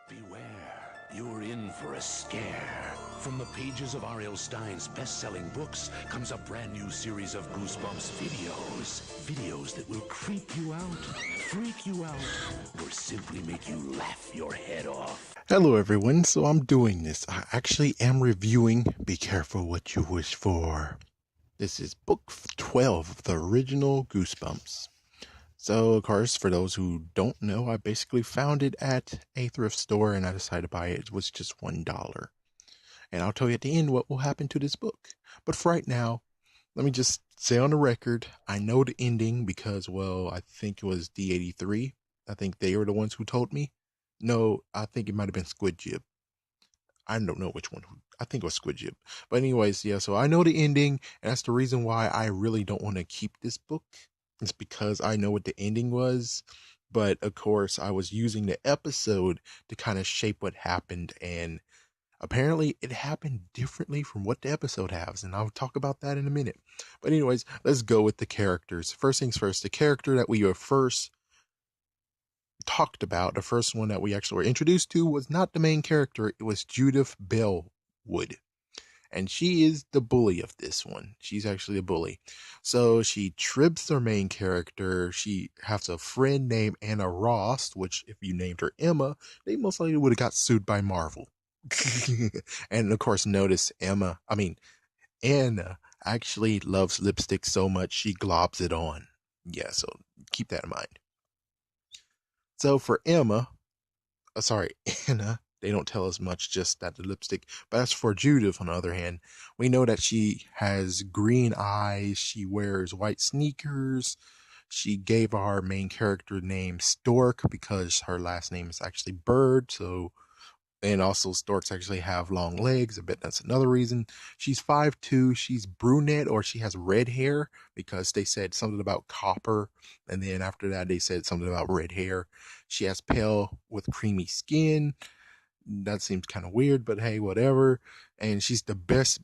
Beware, you're in for a scare. From the pages of R.L. Stein's best-selling books comes a brand new series of Goosebumps videos. Videos that will creep you out, freak you out, or simply make you laugh your head off. Hello everyone, so I'm doing this. I actually am reviewing Be Careful What You Wish For. This is book 12 of the original Goosebumps. So, of course, for those who don't know, I basically found it at a thrift store and I decided to buy it. It was just $1. And I'll tell you at the end what will happen to this book. But for right now, let me just say on the record, I know the ending because, well, I think it was D83. I think they were the ones who told me. No, I think it might have been Squid Jib. I don't know which one. I think it was Squid Jib. But anyways, yeah, so I know the ending, and that's the reason why I really don't want to keep this book. It's because I know what the ending was. But of course, I was using the episode to kind of shape what happened, and apparently it happened differently from what the episode has, and I'll talk about that in a minute. But anyways, let's go with the characters. First things first, the character that we were first talked about, the first one that we actually were introduced to, was not the main character. It was Judith Bellwood. And she is the bully of this one. She's actually a bully. So she trips her main character. She has a friend named Anna Ross, which if you named her Emma, they most likely would have got sued by Marvel. And of course, notice Anna actually loves lipstick so much she globs it on. Yeah, so keep that in mind. So for Anna, they don't tell us much, just that the lipstick. But as for Judith, on the other hand, we know that she has green eyes, she wears white sneakers, she gave our main character name Stork because her last name is actually Bird, so, and also storks actually have long legs. I bet that's another reason. She's 5'2", she's brunette, or she has red hair, because they said something about copper, and then after that they said something about red hair. She has pale with creamy skin. That seems kind of weird, but hey, whatever. And she's the best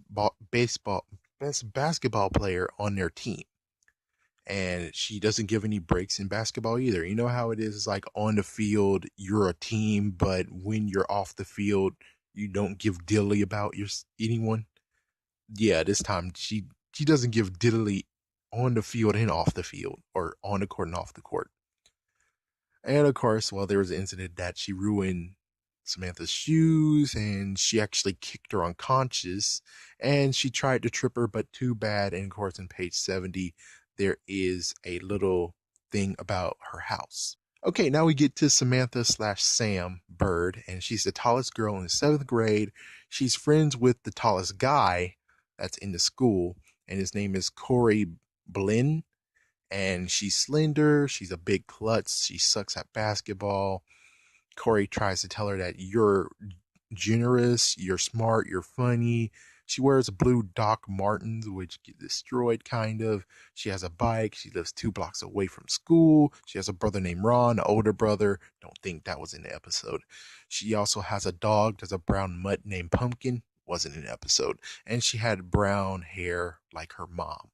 basketball player on their team. And she doesn't give any breaks in basketball either. You know how it is, like on the field, you're a team, but when you're off the field, you don't give dilly about anyone. Yeah, this time she doesn't give diddly on the field and off the field, or on the court and off the court. And of course, well, there was an incident that she ruined Samantha's shoes, and she actually kicked her unconscious, and she tried to trip her, but too bad. And of course, on page 70, there is a little thing about her house. Okay, now we get to Samantha / Sam Bird, and she's the tallest girl in the 7th grade. She's friends with the tallest guy that's in the school, and his name is Corey Blinn. And she's slender, she's a big klutz, she sucks at basketball. Corey tries to tell her that you're generous, you're smart, you're funny. She wears blue Doc Martens, which get destroyed, kind of. She has a bike. She lives 2 blocks away from school. She has a brother named Ron, an older brother. Don't think that was in the episode. She also has a dog. There's a brown mutt named Pumpkin. Wasn't in the episode. And she had brown hair like her mom.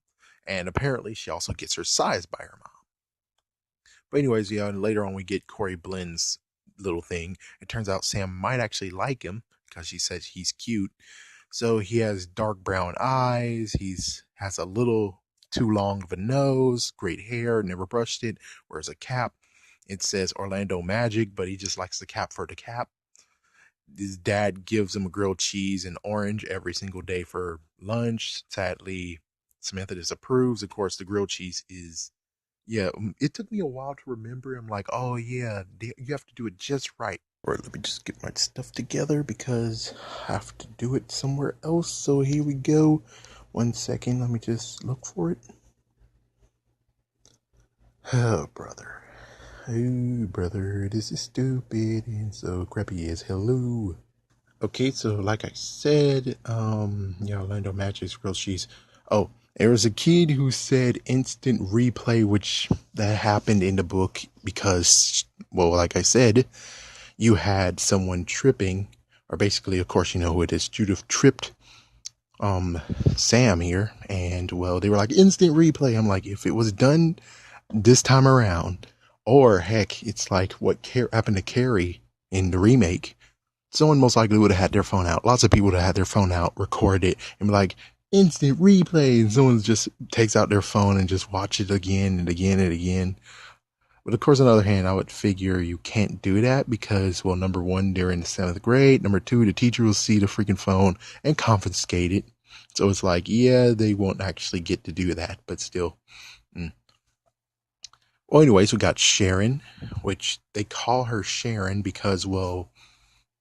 And apparently she also gets her size by her mom. But anyways, yeah, and later on we get Corey Blinn's little thing. It turns out Sam might actually like him because she says he's cute. So he has dark brown eyes. Has a little too long of a nose, great hair, never brushed it, wears a cap. It says Orlando Magic, but he just likes the cap for the cap. His dad gives him a grilled cheese and orange every single day for lunch. Sadly, Samantha disapproves. Of course, the grilled cheese is, yeah, it took me a while to remember. I'm like, oh yeah, you have to do it just right. All right, let me just get my stuff together because I have to do it somewhere else. So here we go. 1 second, let me just look for it. Oh, brother. Oh, brother, this is stupid and so crappy as hello. Okay, so like I said, Orlando Magic's grilled cheese. Oh, there was a kid who said instant replay, which that happened in the book because, well, like I said, you had someone tripping, or basically, of course, you know who it is. Judith tripped Sam here, and well, they were like instant replay. I'm like, if it was done this time around, or heck, it's like what happened to Carrie in the remake, someone most likely would have had their phone out. Lots of people would have had their phone out, record it, and be like, instant replay. And someone just takes out their phone and just watch it again and again and again. But of course, on the other hand, I would figure you can't do that because, well, number one, they're in the 7th grade. Number two, the teacher will see the freaking phone and confiscate it. So it's like, yeah, they won't actually get to do that, but still. Well, anyways, we got Sharon, which they call her Sharon because, well,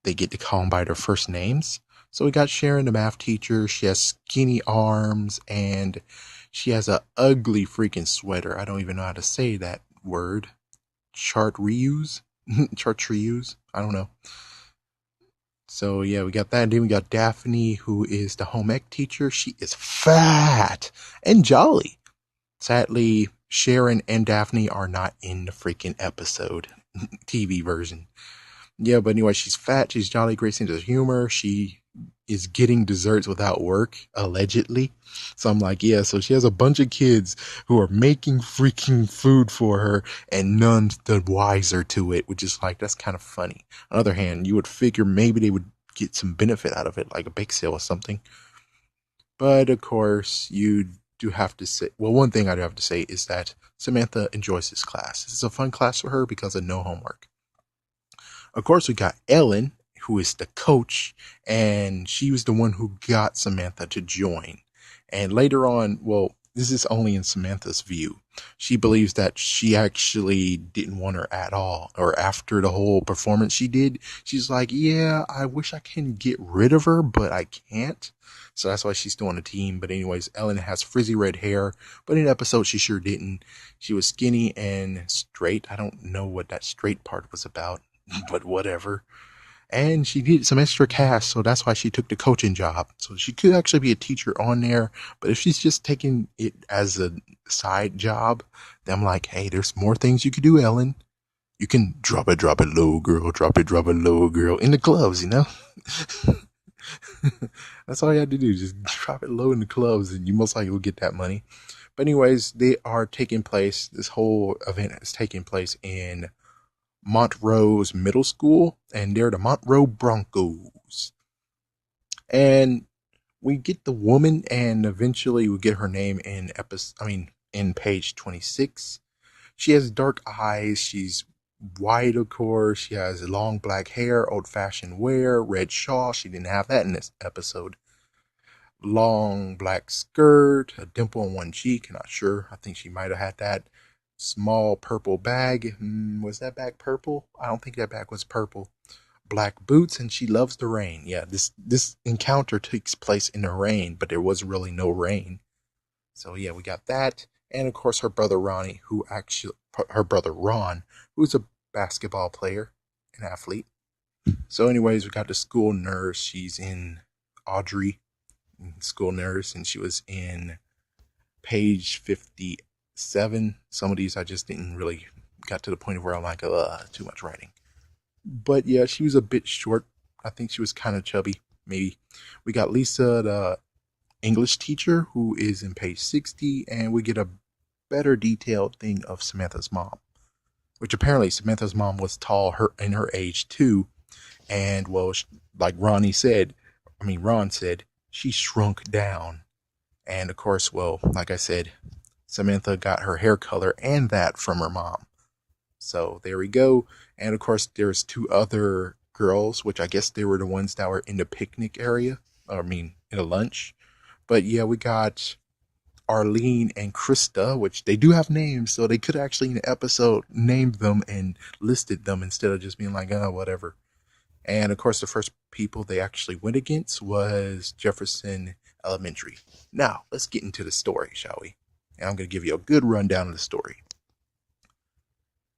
they get to call them by their first names. So we got Sharon, the math teacher. She has skinny arms and she has a ugly freaking sweater. I don't even know how to say that word. Chartreuse? Chartreuse? I don't know. So yeah, we got that. And then we got Daphne, who is the home ec teacher. She is fat and jolly. Sadly, Sharon and Daphne are not in the freaking episode, TV version. Yeah, but anyway, she's fat, she's jolly, great sense of humor. She is getting desserts without work, allegedly. So I'm like, yeah, so she has a bunch of kids who are making freaking food for her and none's the wiser to it, which is like, that's kind of funny. On the other hand, you would figure maybe they would get some benefit out of it, like a bake sale or something. But of course, you do have to say, well, one thing I do have to say is that Samantha enjoys this class. This is a fun class for her because of no homework. Of course, we got Ellen, who is the coach, and she was the one who got Samantha to join. And later on, well, this is only in Samantha's view. She believes that she actually didn't want her at all. Or after the whole performance she did, she's like, yeah, I wish I can get rid of her, but I can't. So that's why she's still on the team. But anyways, Ellen has frizzy red hair, but in the episode she sure didn't. She was skinny and straight. I don't know what that straight part was about, but whatever. And she needed some extra cash, so that's why she took the coaching job. So she could actually be a teacher on there, but if she's just taking it as a side job, then I'm like, hey, there's more things you could do, Ellen. You can drop it low, girl. Drop it low, girl. In the clubs, you know? That's all you had to do. Just drop it low in the clubs, and you most likely will get that money. But anyways, they are taking place, this whole event is taking place in Montrose Middle School, and they're the Montrose Broncos. And we get the woman, and eventually we get her name in in page 26. She has dark eyes. She's white, of course. She has long black hair, old-fashioned wear, red shawl. She didn't have that in this episode. Long black skirt, a dimple on one cheek. Not sure. I think she might have had that. Small purple bag. Was that bag purple? I don't think that bag was purple. Black boots, and she loves the rain. Yeah, this encounter takes place in the rain, but there was really no rain. So yeah, we got that. And of course her brother her brother Ron, who's a basketball player, an athlete. So anyways, we got the school nurse. She's in Audrey, school nurse, and she was in page 57. Some of these I just didn't really got to the point where I'm like, too much writing. But yeah, she was a bit short. I think she was kind of chubby, maybe. We got Lisa, the English teacher, who is in page 60, and we get a better detailed thing of Samantha's mom, which apparently Samantha's mom was tall in her age too. And well, like Ron said, she shrunk down. And of course, well, like I said, Samantha got her hair color and that from her mom. So there we go. And of course, there's two other girls, which I guess they were the ones that were in the picnic area. In a lunch. But yeah, we got Arlene and Krista, which they do have names. So they could actually in the episode named them and listed them instead of just being like, oh, whatever. And of course, the first people they actually went against was Jefferson Elementary. Now, let's get into the story, shall we? And I'm going to give you a good rundown of the story.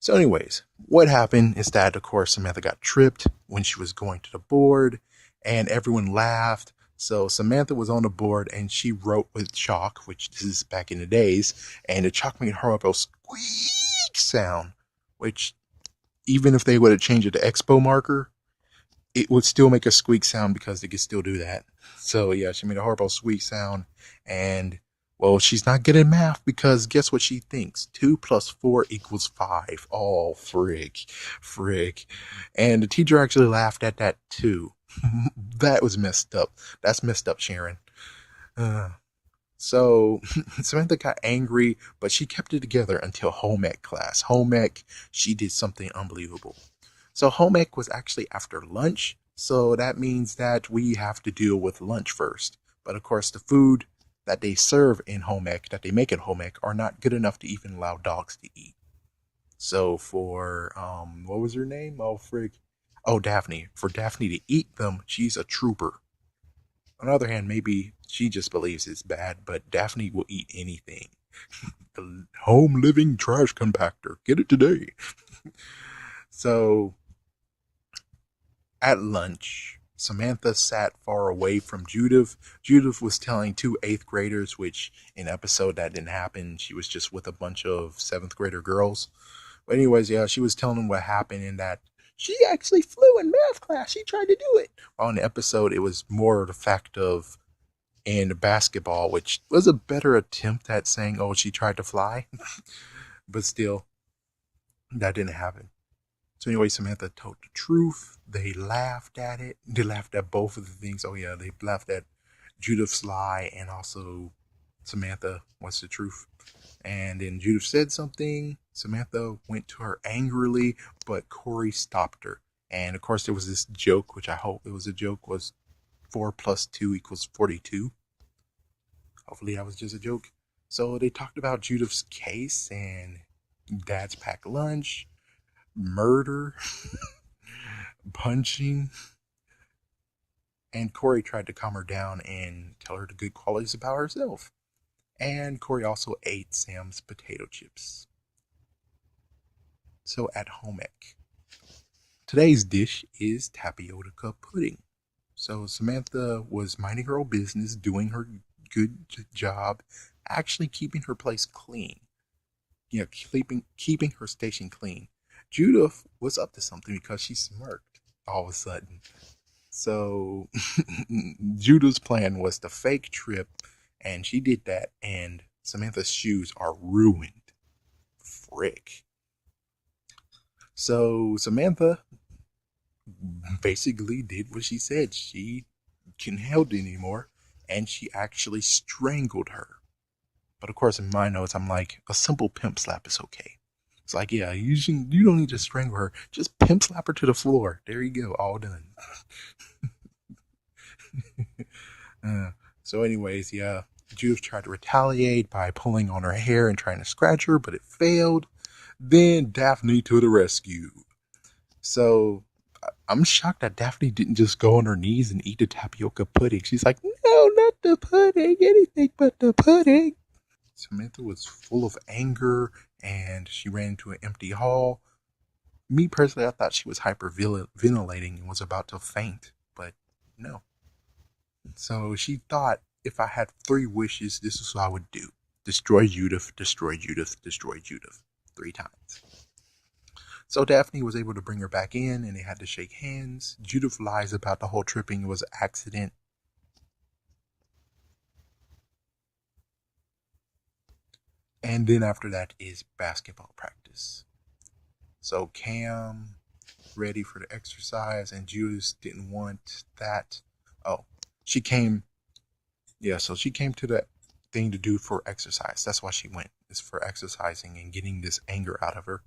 So anyways, what happened is that, of course, Samantha got tripped when she was going to the board, and everyone laughed. So Samantha was on the board, and she wrote with chalk, which this is back in the days, and the chalk made a horrible squeak sound, which even if they would have changed it to Expo marker, it would still make a squeak sound because they could still do that. So yeah, she made a horrible squeak sound, and Well, she's not good at math because guess what she thinks? 2 plus 4 equals 5. Oh, frick. And the teacher actually laughed at that too. That was messed up. That's messed up, Sharon. Uh, so Samantha got angry, but she kept it together until home ec class. Home ec, she did something unbelievable. So home ec was actually after lunch. So that means that we have to deal with lunch first. But of course, the food that they serve in home ec, that they make at home ec, are not good enough to even allow dogs to eat. So for what was her name? Oh frig. Oh, Daphne. For Daphne to eat them, she's a trooper. On the other hand, maybe she just believes it's bad, but Daphne will eat anything. The home living trash compactor. Get it today. So at lunch, Samantha sat far away from Judith. Judith was telling two eighth graders, which in episode that didn't happen. She was just with a bunch of seventh grader girls. But anyways, yeah, she was telling them what happened and that she actually flew in math class. She tried to do it. On the episode, it was more the fact of in basketball, which was a better attempt at saying, oh, she tried to fly. But still, that didn't happen. So anyway, Samantha told the truth. They laughed at it. They laughed at both of the things. Oh yeah, they laughed at Judith's lie and also Samantha what's the truth. And then Judith said something. Samantha went to her angrily, but Corey stopped her. And of course, there was this joke, which I hope it was a joke, was 4 plus 2 equals 42. Hopefully, that was just a joke. So they talked about Judith's case and Dad's packed lunch, murder, punching, and Corey tried to calm her down and tell her the good qualities about herself. And Corey also ate Sam's potato chips. So at home ec, today's dish is tapioca pudding. So Samantha was minding her own business, doing her good job, actually keeping her place clean. You know, keeping her station clean. Judith was up to something because she smirked all of a sudden. So Judith's plan was to fake trip, and she did that, and Samantha's shoes are ruined. Frick. So Samantha basically did what she said. She couldn't hold it anymore, and she actually strangled her. But of course, in my notes, I'm like, a simple pimp slap is okay. It's like, yeah, you don't need to strangle her. Just pimp slap her to the floor. There you go, all done. uh, so, anyways, yeah, Judith tried to retaliate by pulling on her hair and trying to scratch her, but it failed. Then Daphne to the rescue. So, I'm shocked that Daphne didn't just go on her knees and eat the tapioca pudding. She's like, no, not the pudding, anything but the pudding. Samantha was full of anger and she ran into an empty hall. Me personally, I thought she was hyperventilating and was about to faint, but no. So she thought if I had 3 wishes, this is what I would do: destroy Judith, destroy Judith, destroy Judith 3 times. So Daphne was able to bring her back in and they had to shake hands. Judith lies about the whole tripping was an accident. And then after that is basketball practice. So Cam ready for the exercise and Judith didn't want that. Oh, she came. Yeah, so she came to the thing to do for exercise. That's why she went. It's for exercising and getting this anger out of her.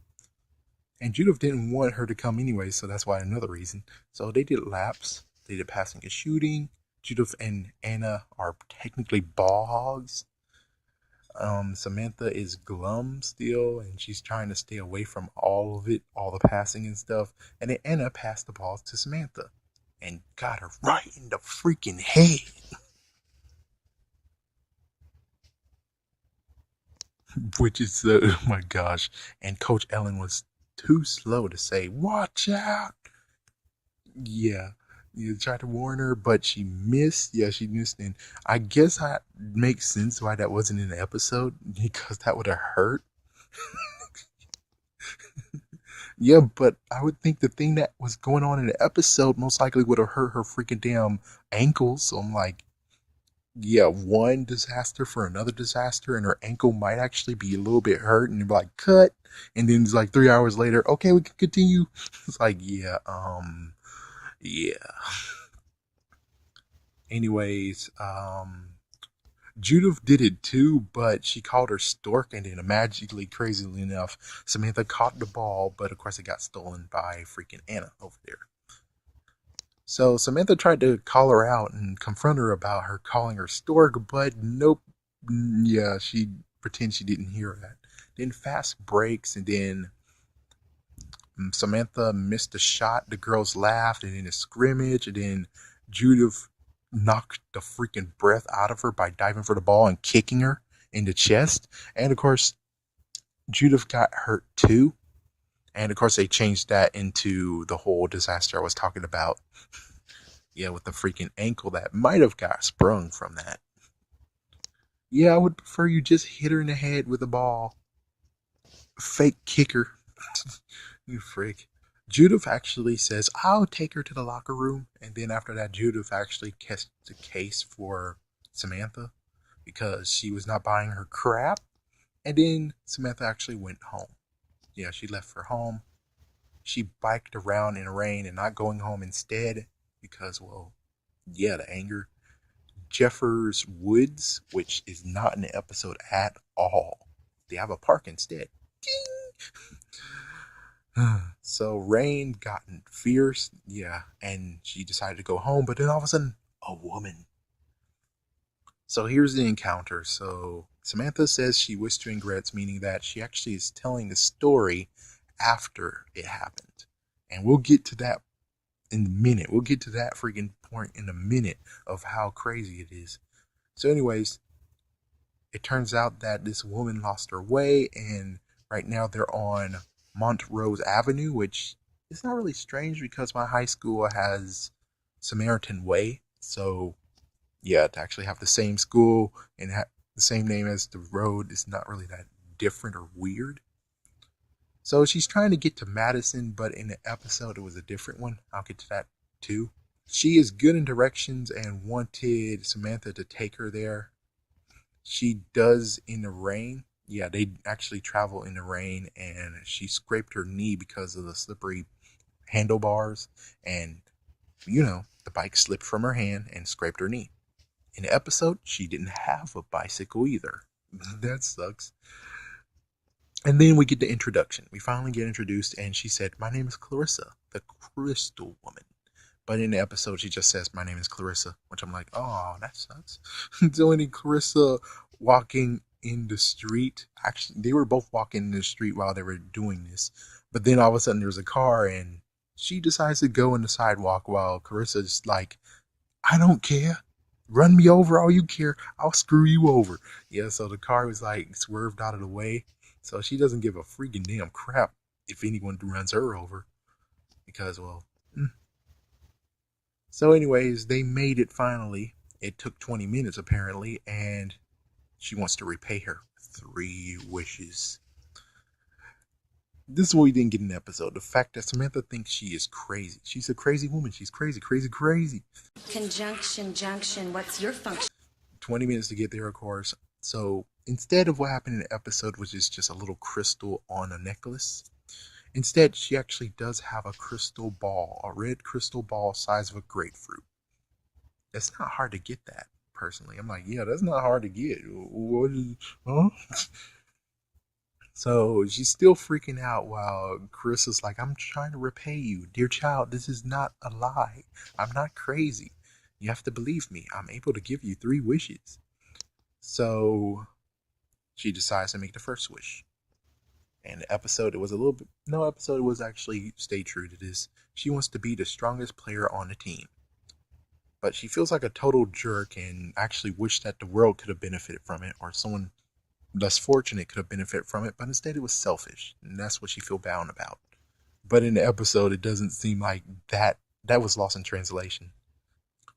And Judith didn't want her to come anyway, so that's why another reason. So they did laps. They did passing and shooting. Judith and Anna are technically ball hogs. Samantha is glum still, and she's trying to stay away from all of it, all the passing and stuff. And then Anna passed the ball to Samantha and got her right in the freaking head. Which is, oh my gosh. And Coach Ellen was too slow to say, watch out. Yeah. You tried to warn her, but she missed. Yeah, she missed. And I guess that makes sense why that wasn't in the episode, because that would have hurt. Yeah, but I would think the thing that was going on in the episode most likely would have hurt her freaking damn ankles. So I'm like, yeah, one disaster for another disaster, and her ankle might actually be a little bit hurt, and you're like, cut. And then it's like 3 hours later, okay, we can continue. It's like, yeah, yeah. Anyways, Judith did it too, but she called her stork, and then magically, crazily enough, Samantha caught the ball, but of course it got stolen by freaking Anna over there. So Samantha tried to call her out and confront her about her calling her stork, but nope. Yeah, she pretends she didn't hear that. Then fast breaks, and then Samantha missed a shot. The girls laughed, and then a scrimmage, and then Judith knocked the freaking breath out of her by diving for the ball and kicking her in the chest. And of course, Judith got hurt too. And of course, they changed that into the whole disaster I was talking about. Yeah, with the freaking ankle that might have got sprung from that. Yeah, I would prefer you just hit her in the head with a ball. Fake kicker. You freak. Judith actually says, I'll take her to the locker room. And then after that, Judith actually catches the case for Samantha because she was not buying her crap. And then Samantha actually went home. Yeah, she left for home. She biked around in the rain and not going home instead because, well, yeah, the anger. Jeffers Woods, which is not in the episode at all. They have a park instead. So Rain gotten fierce, yeah, and she decided to go home, but then all of a sudden, a woman. So here's the encounter. So Samantha says she wished to regrets, meaning that she actually is telling the story after it happened. And we'll get to that in a minute. We'll get to that freaking point in a minute of how crazy it is. So anyways, it turns out that this woman lost her way, and right now they're on Montrose Avenue, which is not really strange because my high school has Samaritan Way. So, yeah, to actually have the same school and have the same name as the road is not really that different or weird. So she's trying to get to Madison, but in the episode it was a different one. I'll get to that too. She is good in directions and wanted Samantha to take her there. She does in the rain. Yeah, they actually travel in the rain, and she scraped her knee because of the slippery handlebars, and the bike slipped from her hand and scraped her knee. In the episode, she didn't have a bicycle either. That sucks. And then we get the introduction. We finally get introduced, and she said, "My name is Clarissa, the Crystal Woman." But in the episode, she just says, "My name is Clarissa," which I'm like, oh, that sucks. So any Clarissa walking in the street, actually, they were both walking in the street while they were doing this. But then all of a sudden, there's a car, and she decides to go in the sidewalk while Clarissa's like, "I don't care. Run me over all you care. I'll screw you over." Yeah, so the car was like swerved out of the way. So she doesn't give a freaking damn crap if anyone runs her over. Because, well, so anyways, they made it finally. It took 20 minutes apparently, and she wants to repay her 3 wishes. This is what we didn't get in the episode. The fact that Samantha thinks she is crazy. She's a crazy woman. She's crazy, crazy, crazy. Conjunction, junction, what's your function? 20 minutes to get there, of course. So instead of what happened in the episode, which is just a little crystal on a necklace, instead she actually does have a crystal ball, a red crystal ball size of a grapefruit. It's not hard to get that, personally. I'm like, yeah, that's not hard to get. What is, huh? So she's still freaking out while Chris is like, "I'm trying to repay you. Dear child, this is not a lie. I'm not crazy. You have to believe me. I'm able to give you 3 wishes." So she decides to make the first wish. And the episode, it was a little bit, no episode was actually stay true to this. She wants to be the strongest player on the team. But she feels like a total jerk and actually wish that the world could have benefited from it, or someone less fortunate could have benefited from it, but instead it was selfish, and that's what she feel bound about. But in the episode, it doesn't seem like that was lost in translation.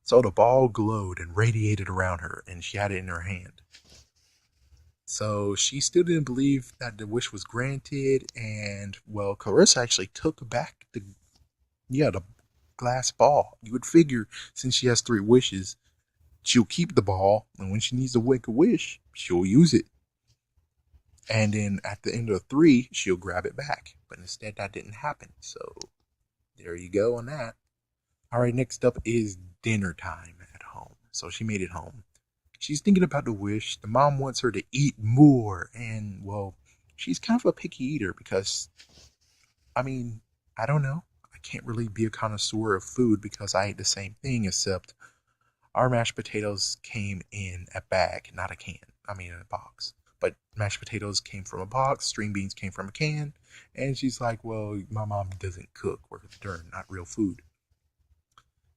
So the ball glowed and radiated around her, and she had it in her hand. So she still didn't believe that the wish was granted, and well, Clarissa actually took back the glass ball. You would figure, since she has 3 wishes, she'll keep the ball, and when she needs to make a wish, she'll use it. And then at the end of 3, she'll grab it back. But instead, that didn't happen. So there you go on that. All right, next up is dinner time at home. So she made it home. She's thinking about the wish. The mom wants her to eat more. And, well, she's kind of a picky eater because, I mean, I don't know. I can't really be a connoisseur of food because I ate the same thing, except our mashed potatoes came in a bag, not a can. I mean, in a box. But mashed potatoes came from a box, string beans came from a can. And she's like, well, my mom doesn't cook. They're not real food.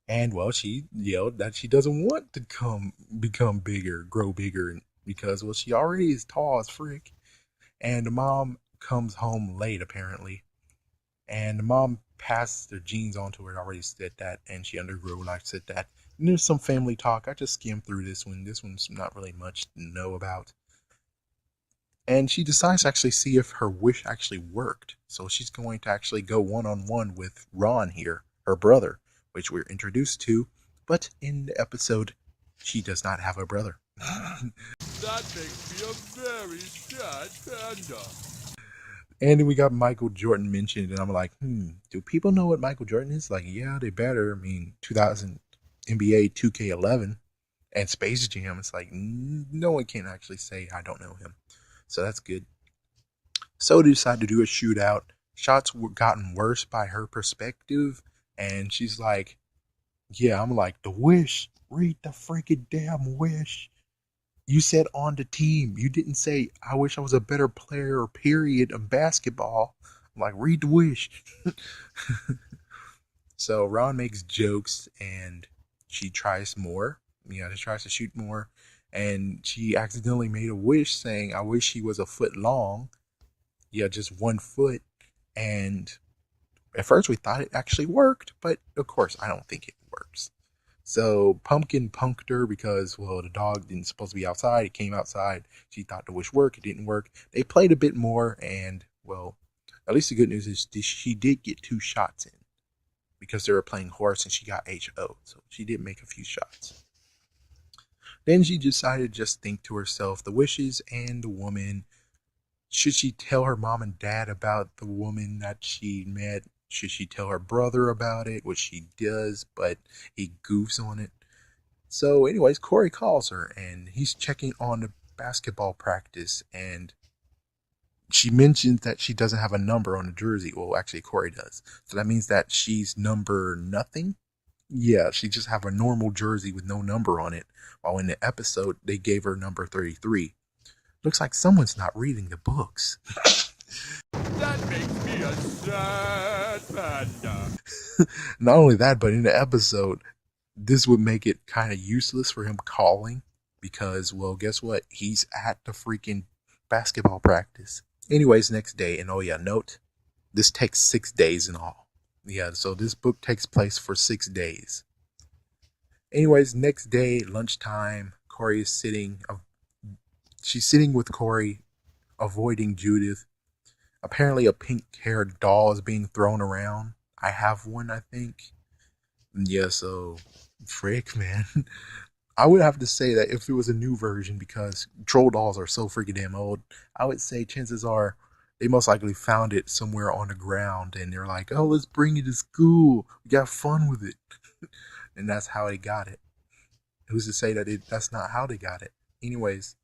And, well, she yelled that she doesn't want to become bigger, grow bigger, because, well, she already is tall as frick. And the mom comes home late, apparently. And the mom passed their genes on to her. I already said that. And she undergrew, like I said that. And there's some family talk. I just skimmed through this one. This one's not really much to know about. And she decides to actually see if her wish actually worked. So she's going to actually go one-on-one with Ron here, her brother, which we're introduced to. But in the episode, she does not have a brother. That makes me a very sad panda. And then we got Michael Jordan mentioned, and I'm like, do people know what Michael Jordan is? Like, yeah, they better. I mean, 2000 NBA 2K11 and Space Jam. It's like, no one can actually say I don't know him. So that's good. So they decided to do a shootout. Shots were gotten worse by her perspective. And she's like, yeah, I'm like, the wish. Read the freaking damn wish. You said on the team. You didn't say, I wish I was a better player, period, of basketball. I'm like, read the wish. So Ron makes jokes and she tries more. She tries to shoot more. And she accidentally made a wish saying, I wish he was a foot long. Yeah, just 1 foot. And at first we thought it actually worked, but of course I don't think it works. So Pumpkin punked her because, well, the dog didn't supposed to be outside. It came outside. She thought the wish worked. It didn't work. They played a bit more, and, well, at least the good news is she did get 2 shots in because they were playing horse and she got HO. So she did make a few shots. Then she decided to just think to herself, the wishes and the woman. Should she tell her mom and dad about the woman that she met? Should she tell her brother about it? Which she does, but he goofs on it. So anyways, Corey calls her and he's checking on the basketball practice, and she mentions that she doesn't have a number on the jersey. Well, actually Corey does. So that means that she's number nothing? Yeah, she just have a normal jersey with no number on it. While in the episode, they gave her number 33. Looks like someone's not reading the books. That makes me a sad panda. Not only that, but in the episode, this would make it kind of useless for him calling because, well, guess what? He's at the freaking basketball practice. Anyways, next day, and oh yeah, note, this takes 6 days in all. Yeah, so this book takes place for 6 days. Anyways, next day, lunchtime, Corey is sitting. She's sitting with Corey, avoiding Judith. Apparently, a pink-haired doll is being thrown around. I have one, I think. Yeah, so, frick, man. I would have to say that if it was a new version, because troll dolls are so freaking damn old, I would say chances are they most likely found it somewhere on the ground and they're like, oh, let's bring it to school. We got fun with it. And that's how they got it. Who's to say that that's not how they got it? Anyways,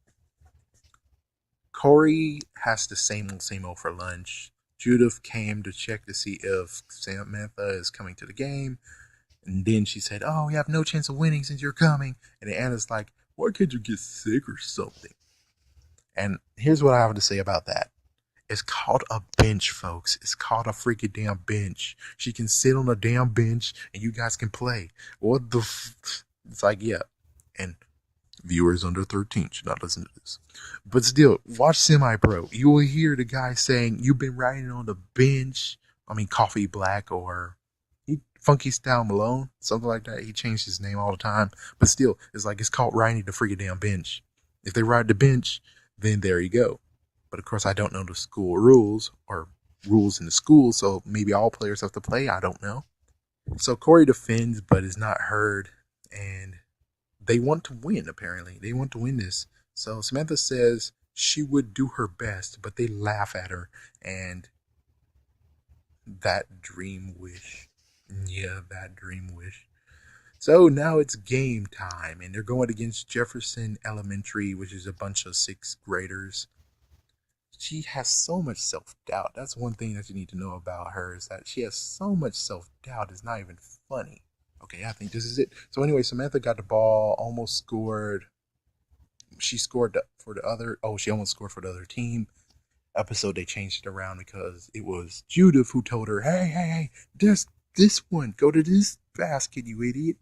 Corey has the same old for lunch. Judith came to check to see if Samantha is coming to the game. And then she said, oh, we have no chance of winning since you're coming. And then Anna's like, why can't you get sick or something? And here's what I have to say about that. It's called a bench, folks. It's called a freaking damn bench. She can sit on a damn bench and you guys can play. What the It's like, yeah. And viewers under 13 should not listen to this. But still, watch Semi-Pro. You will hear the guy saying, you've been riding on the bench. I mean, Coffee Black or Funky Style Malone, something like that. He changed his name all the time. But still, it's like it's called riding the freaking damn bench. If they ride the bench, then there you go. But of course, I don't know the school rules or rules in the school, so maybe all players have to play. I don't know. So Corey defends, but is not heard. And they want to win, apparently. They want to win this. So Samantha says she would do her best, but they laugh at her. And that dream wish. Yeah, that dream wish. So now it's game time, and they're going against Jefferson Elementary, which is a bunch of sixth graders. She has so much self-doubt. That's one thing that you need to know about her, is that she has so much self-doubt. It's not even funny. Okay, I think this is it. So anyway, Samantha got the ball, almost scored. She scored for the other. Oh, she almost scored for the other team. Episode, they changed it around because it was Judith who told her, hey, this one, go to this basket, you idiot.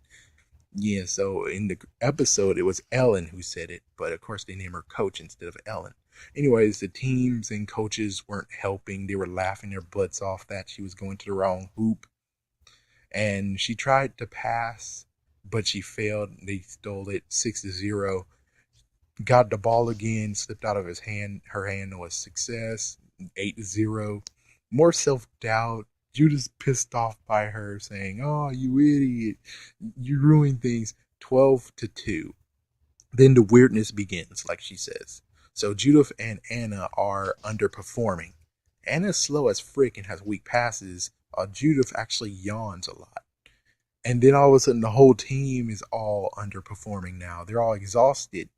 Yeah, so in the episode, it was Ellen who said it, but of course they named her Coach instead of Ellen. Anyways, the teams and coaches weren't helping. They were laughing their butts off that she was going to the wrong hoop. And she tried to pass, but she failed. They stole it 6-0. Got the ball again, slipped out of her hand, was success, 8-0. More self-doubt. Judah's pissed off by her, saying, oh, you idiot, you ruined things. 12-2. Then the weirdness begins, like she says. So Judith and Anna are underperforming. Anna's slow as frick and has weak passes. Judith actually yawns a lot. And then all of a sudden the whole team is all underperforming now. They're all exhausted.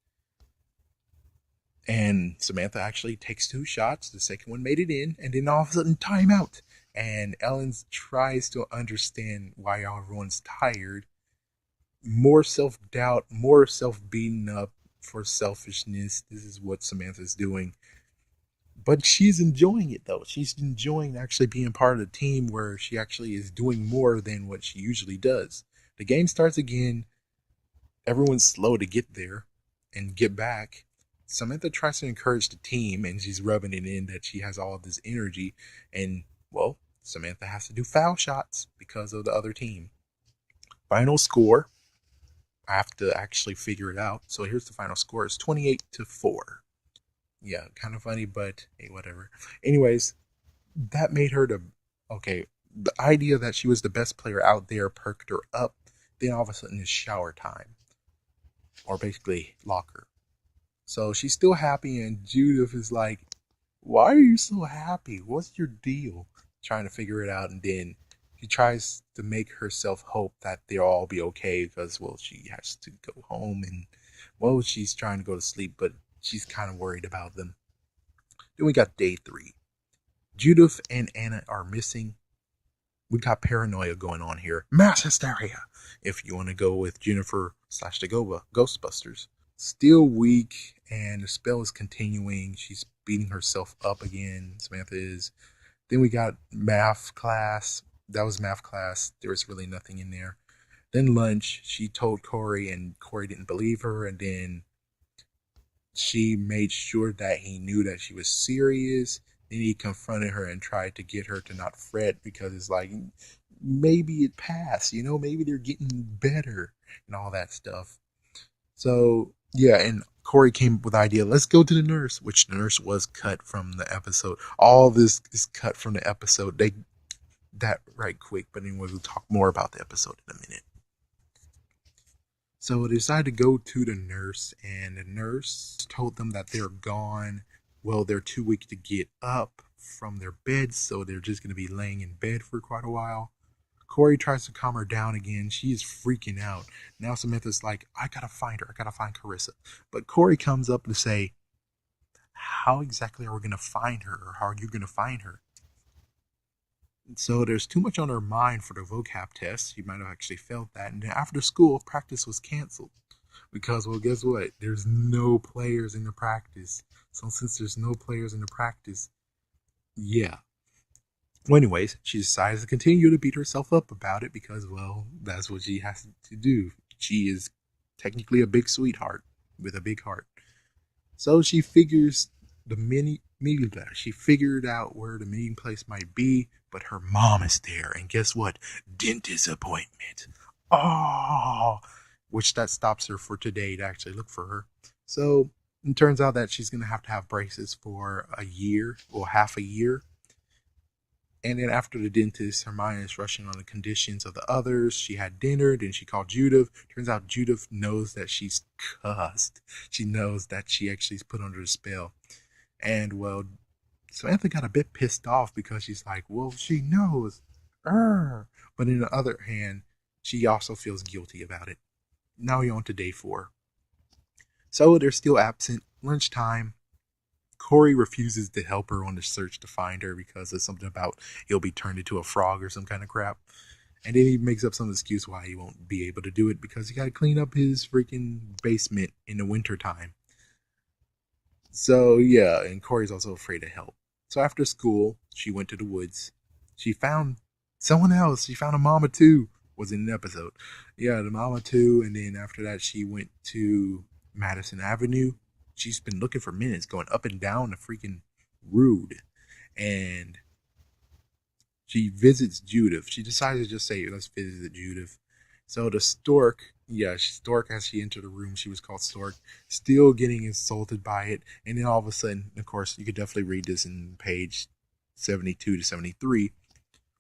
And Samantha actually takes 2 shots. The second one made it in. And then all of a sudden, timeout. And Ellen tries to understand why everyone's tired. More self-doubt, more self-beating up for selfishness. This is what Samantha's doing. But she's enjoying it, though. She's enjoying actually being part of the team where she actually is doing more than what she usually does. The game starts again. Everyone's slow to get there and get back. Samantha tries to encourage the team, and she's rubbing it in that she has all of this energy. And, well, Samantha has to do foul shots because of the other team. Final score. I have to actually figure it out. So here's the final score. It's 28-4. Yeah, kind of funny, but hey, whatever. Anyways, that made her okay, the idea that she was the best player out there perked her up. Then all of a sudden it's shower time. Or basically locker. So she's still happy, and Judith is like, why are you so happy? What's your deal? Trying to figure it out, and then she tries to make herself hope that they'll all be okay because, well, she has to go home, and, well, she's trying to go to sleep, but she's kind of worried about them. Then we got day 3. Judith and Anna are missing. We got paranoia going on here. Mass hysteria, if you want to go with Jennifer / the Ghostbusters. Still weak, and the spell is continuing. She's beating herself up again. Samantha is. Then we got math class. That was math class. There was really nothing in there. Then lunch. She told Corey, and Corey didn't believe her. And then she made sure that he knew that she was serious. Then he confronted her and tried to get her to not fret, because it's like, maybe it passed. Maybe they're getting better and all that stuff. So, yeah, and Corey came up with the idea, let's go to the nurse, which the nurse was cut from the episode. All this is cut from the episode. That right quick, but anyway, we'll talk more about the episode in a minute. So they decided to go to the nurse, and the nurse told them that they're gone. Well, they're too weak to get up from their beds, so they're just going to be laying in bed for quite a while. Corey tries to calm her down again. She is freaking out. Now Samantha's like, I gotta find her. I gotta find Carissa. But Corey comes up to say, how exactly are we going to find her? Or how are you going to find her? So there's too much on her mind for the vocab test. She might have actually felt that. And then after school, practice was canceled. Because, well, guess what? There's no players in the practice. So since there's no players in the practice, yeah. Well, anyways, she decides to continue to beat herself up about it because, well, that's what she has to do. She is technically a big sweetheart with a big heart. So she figures she figured out where the meeting place might be, but her mom is there. And guess what? Dentist appointment. Oh, which that stops her for today to actually look for her. So it turns out that she's going to have braces for a year or half a year. And then after the dentist, Hermione is rushing on the conditions of the others. She had dinner, then she called Judith. Turns out Judith knows that she's cussed. She knows that she actually is put under a spell. And, well, Samantha got a bit pissed off because she's like, well, she knows. But on the other hand, she also feels guilty about it. Now we're on to day 4. So they're still absent. Lunchtime. Corey refuses to help her on the search to find her because of something about he'll be turned into a frog or some kind of crap. And then he makes up some excuse why he won't be able to do it because he got to clean up his freaking basement in the wintertime. So, yeah, and Corey's also afraid to help. So after school, she went to the woods. She found someone else. She found a mama too. Was in an episode. Yeah, the mama too. And then after that, she went to Madison Avenue. She's been looking for minutes, going up and down the freaking road. And she visits Judith. She decides to just say, let's visit Judith. So the Stork, Stork, as she entered the room, she was called Stork, still getting insulted by it. And then all of a sudden, of course, you could definitely read this in page 72 to 73,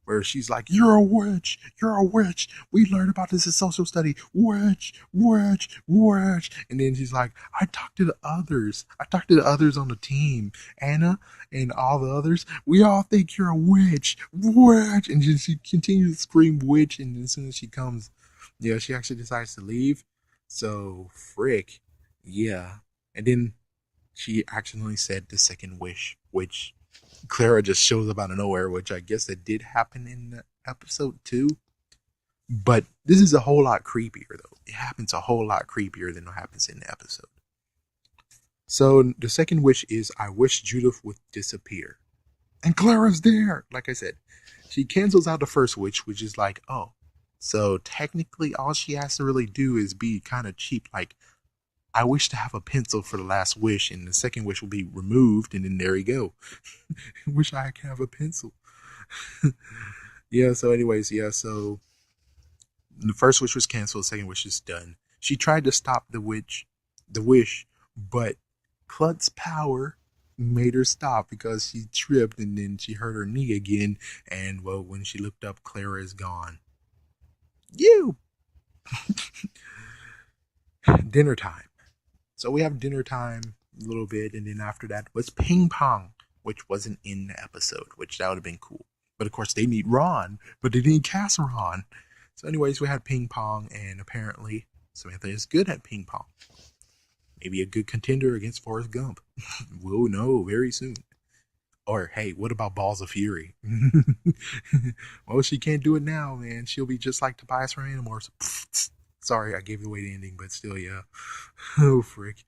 where she's like, you're a witch, you're a witch. We learned about this in social study. Witch, witch, witch. And then she's like, I talked to the others on the team, Anna and all the others. We all think you're a witch, witch. And she continues to scream witch. And as soon as she comes, she actually decides to leave. So, frick. Yeah. And then she accidentally said the second wish, which Clara just shows up out of nowhere, which I guess that did happen in episode 2. But this is a whole lot creepier, though. It happens a whole lot creepier than what happens in the episode. So the second wish is, I wish Judith would disappear. And Clara's there. Like I said, she cancels out the first wish, which is like, oh, so technically all she has to really do is be kind of cheap. Like, I wish to have a pencil for the last wish, and the second wish will be removed, and then there you go. Wish I could have a pencil. So anyways, so the first wish was canceled, the second wish is done. She tried to stop the wish, but Klut's power made her stop because she tripped, and then she hurt her knee again, and well, when she looked up, Clara is gone. Dinner time. So we have dinner time a little bit, and then after that was ping pong, which wasn't in the episode, which that would have been cool. But of course they need Ron, but they didn't cast Ron. So anyways, we had ping pong, and apparently Samantha is good at ping pong. Maybe a good contender against Forrest Gump. We'll know very soon. Or hey, what about Balls of Fury? Well, she can't do it now, man. She'll be just like Tobias from Animorphs. Sorry, I gave away the ending, but still, yeah. Oh, frick.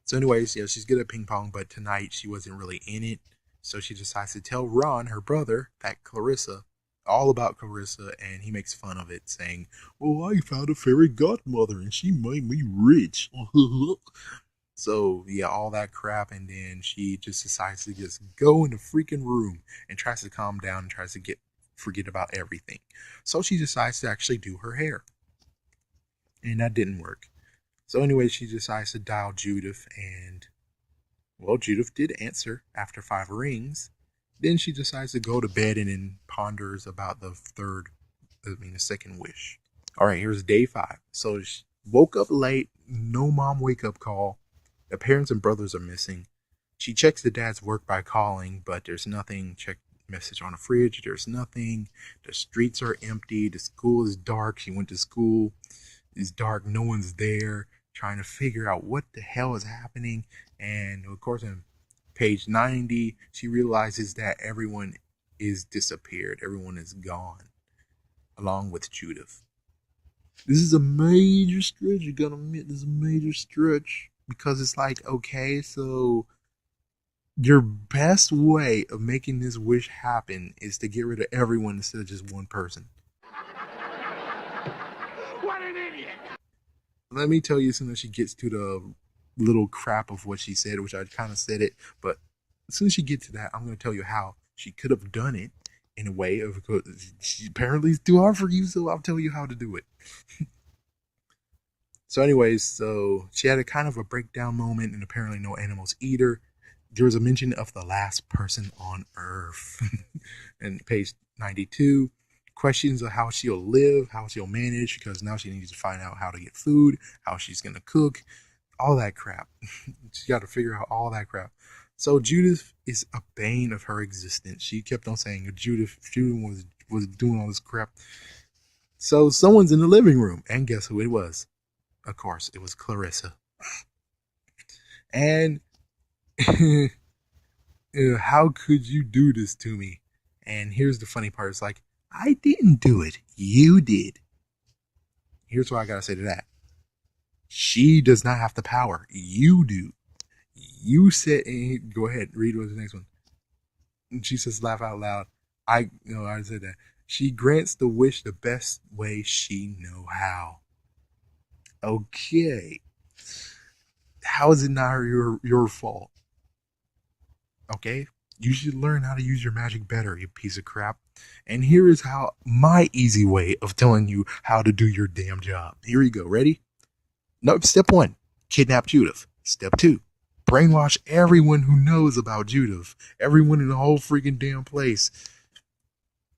So anyways, she's good at ping pong, but tonight she wasn't really in it. So she decides to tell Ron, her brother, that Clarissa, all about Clarissa, and he makes fun of it, saying, well, I found a fairy godmother, and she made me rich. So, all that crap, and then she just decides to just go in the freaking room and tries to calm down and tries to forget about everything. So she decides to actually do her hair. And that didn't work. So anyway, she decides to dial Judith, and well, Judith did answer after 5 rings. Then she decides to go to bed and then ponders about the second wish. All right, here's day 5. So she woke up late, no mom wake up call. The parents and brothers are missing. She checks the dad's work by calling, but there's nothing. Check message on the fridge. There's nothing. The streets are empty. The school is dark. She went to school. It's dark. No one's there. Trying to figure out what the hell is happening. And of course, on page 90, she realizes that everyone is disappeared. Everyone is gone, along with Judith. This is a major stretch. You gotta admit, this is a major stretch. Because it's like, okay, so your best way of making this wish happen is to get rid of everyone instead of just one person. What an idiot! Let me tell you, as soon as she gets to the little crap of what she said, which I kind of said it, but as soon as she gets to that, I'm going to tell you how she could have done it in a way of, apparently it's too hard for you, so I'll tell you how to do it. So anyways, so she had a kind of a breakdown moment, and apparently no animals eat her. there was a mention of the last person on Earth. And page 92, questions of how she'll live, how she'll manage, because now she needs to find out how to get food, how she's going to cook, all that crap. She got to figure out all that crap. So Judith is a bane of her existence. She kept on saying Judith was doing all this crap. So someone's in the living room, and guess who it was? Of course, it was Clarissa. And how could you do this to me? And here's the funny part. It's like, I didn't do it. You did. Here's what I got to say to that. She does not have the power. You do. You said, go ahead, read what's the next one. And she says, laugh out loud. I said that. She grants the wish the best way she know how. Okay. How is it not your fault? Okay? You should learn how to use your magic better, you piece of crap. And here is how my easy way of telling you how to do your damn job. Here you go. Ready? No, step 1, kidnap Judith. Step 2, brainwash everyone who knows about Judith. Everyone in the whole freaking damn place.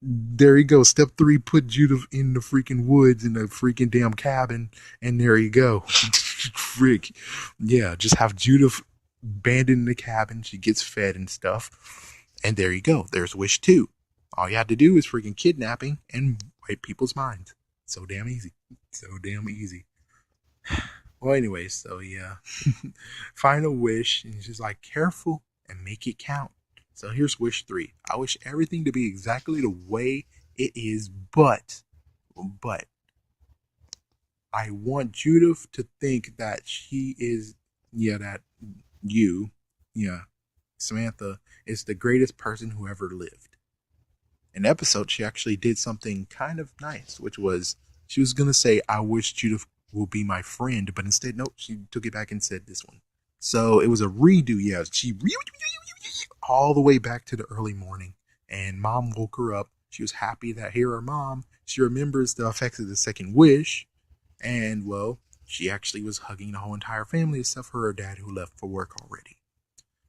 There you go. Step 3, put Judith in the freaking woods in the freaking damn cabin. And there you go. Frick. Yeah, just have Judith abandoned in the cabin. She gets fed and stuff. And there you go. There's wish 2. All you had to do is freaking kidnapping and wipe people's minds. So damn easy. So damn easy. Well, anyway, so yeah. Final wish. And it's just like, careful and make it count. So here's wish 3. I wish everything to be exactly the way it is, but I want Judith to think that she is, Samantha is the greatest person who ever lived. In the episode, she actually did something kind of nice, which was, she was going to say, I wish Judith will be my friend, but instead, nope, she took it back and said this one. So it was a redo, yeah. She all the way back to the early morning, and Mom woke her up. She was happy that here her mom, she remembers the effects of the second wish, and well, she actually was hugging the whole entire family except for her dad who left for work already.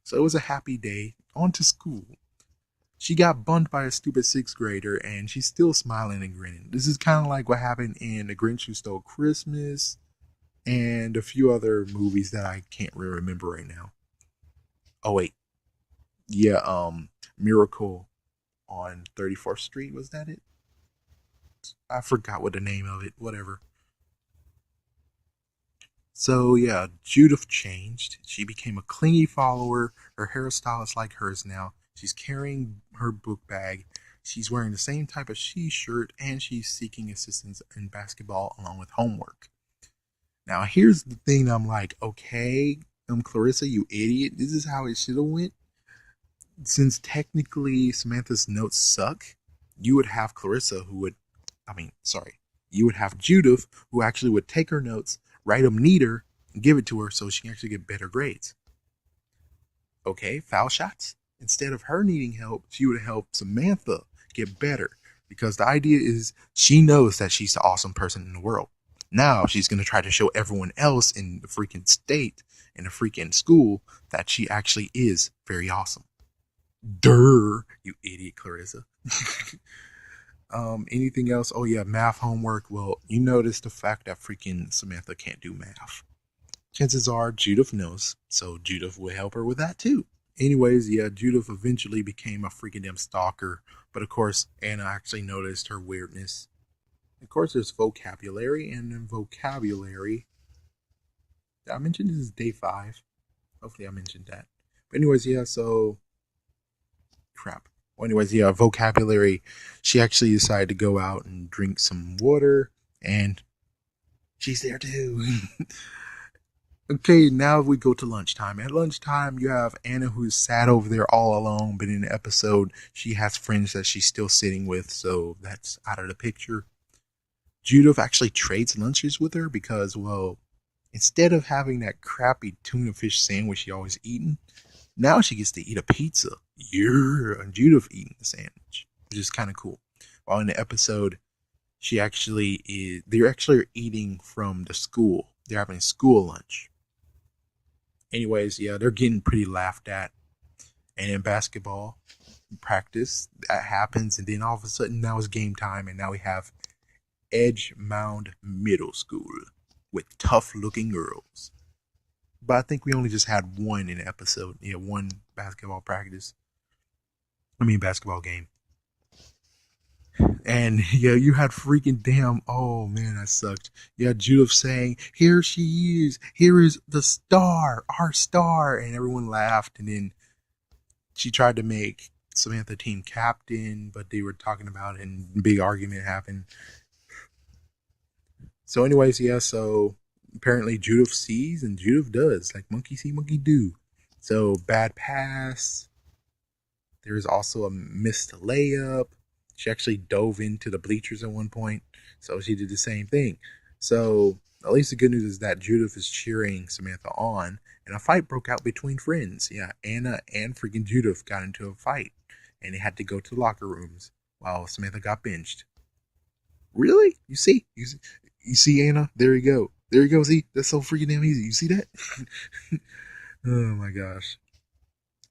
So it was a happy day. On to school. She got bumped by a stupid 6th grader, and she's still smiling and grinning. This is kind of like what happened in The Grinch Who Stole Christmas and a few other movies that I can't really remember right now. Oh wait, yeah, Miracle on 34th Street, was that it? I forgot what the name of it. Whatever. So yeah, Judith changed. She became a clingy follower. Her hairstyle is like hers now. She's carrying her book bag. She's wearing the same type of shirt, and she's seeking assistance in basketball along with homework. Now here's the thing. I'm like, okay, Clarissa, you idiot. This is how it should have went. Since technically Samantha's notes suck, you would have you would have Judith, who actually would take her notes, write them neater, and give it to her so she can actually get better grades. Okay, foul shots. Instead of her needing help, she would help Samantha get better, because the idea is she knows that she's the awesome person in the world. Now she's going to try to show everyone else in the freaking state, in the freaking school, that she actually is very awesome. Durr, you idiot, Clarissa. Anything else? Oh yeah, math homework. Well, you notice the fact that freaking Samantha can't do math. Chances are Judith knows, so Judith will help her with that too. Anyways, yeah, Judith eventually became a freaking damn stalker, but of course, Anna actually noticed her weirdness. Of course, there's vocabulary, and in vocabulary, did I mention this is day 5? Hopefully I mentioned that. But anyways, yeah, so crap. Well, anyways, yeah, vocabulary. She actually decided to go out and drink some water, and she's there too. Okay, now we go to lunchtime. At lunchtime, you have Anna, who's sat over there all alone, but in the episode, she has friends that she's still sitting with, so that's out of the picture. Judith actually trades lunches with her because, well, instead of having that crappy tuna fish sandwich she always eaten, now she gets to eat a pizza. Yeah, and Judith eating the sandwich, which is kind of cool. While in the episode, they're actually eating from the school. They're having school lunch. Anyways, yeah, they're getting pretty laughed at. And in basketball practice, that happens, and then all of a sudden now it's game time, and now we have Edgemount Middle School with tough looking girls. But I think we only just had one in the episode. Yeah, one basketball practice. Basketball game. And yeah, you had freaking damn. Oh man, that sucked. You had Judith saying, "Here she is. Here is the star, our star," and everyone laughed. And then she tried to make Samantha team captain, but they were talking about it, and big argument happened. So, anyways, yeah. So apparently Judith sees and Judith does, like monkey see, monkey do. So bad pass. There's also a missed layup. She actually dove into the bleachers at one point, so she did the same thing. So at least the good news is that Judith is cheering Samantha on, and a fight broke out between friends. Yeah, Anna and freaking Judith got into a fight, and they had to go to the locker rooms while Samantha got benched. Really? You see, Anna? There you go. There you go. See, that's so freaking damn easy. You see that? Oh my gosh.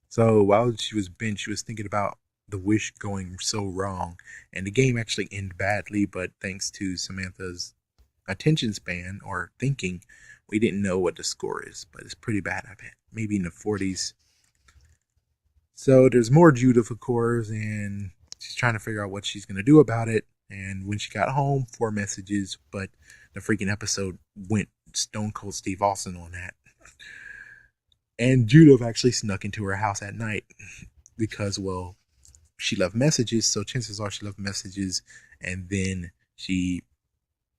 So while she was benched, she was thinking about the wish going so wrong, and the game actually ended badly. But thanks to Samantha's attention span or thinking, we didn't know what the score is. But it's pretty bad, I bet. Maybe in the 40s. So there's more Judith, of course, and she's trying to figure out what she's going to do about it. And when she got home, 4 messages, but the freaking episode went Stone Cold Steve Austin on that. And Judith actually snuck into her house at night because, well, she left messages. So chances are she left messages. And then she,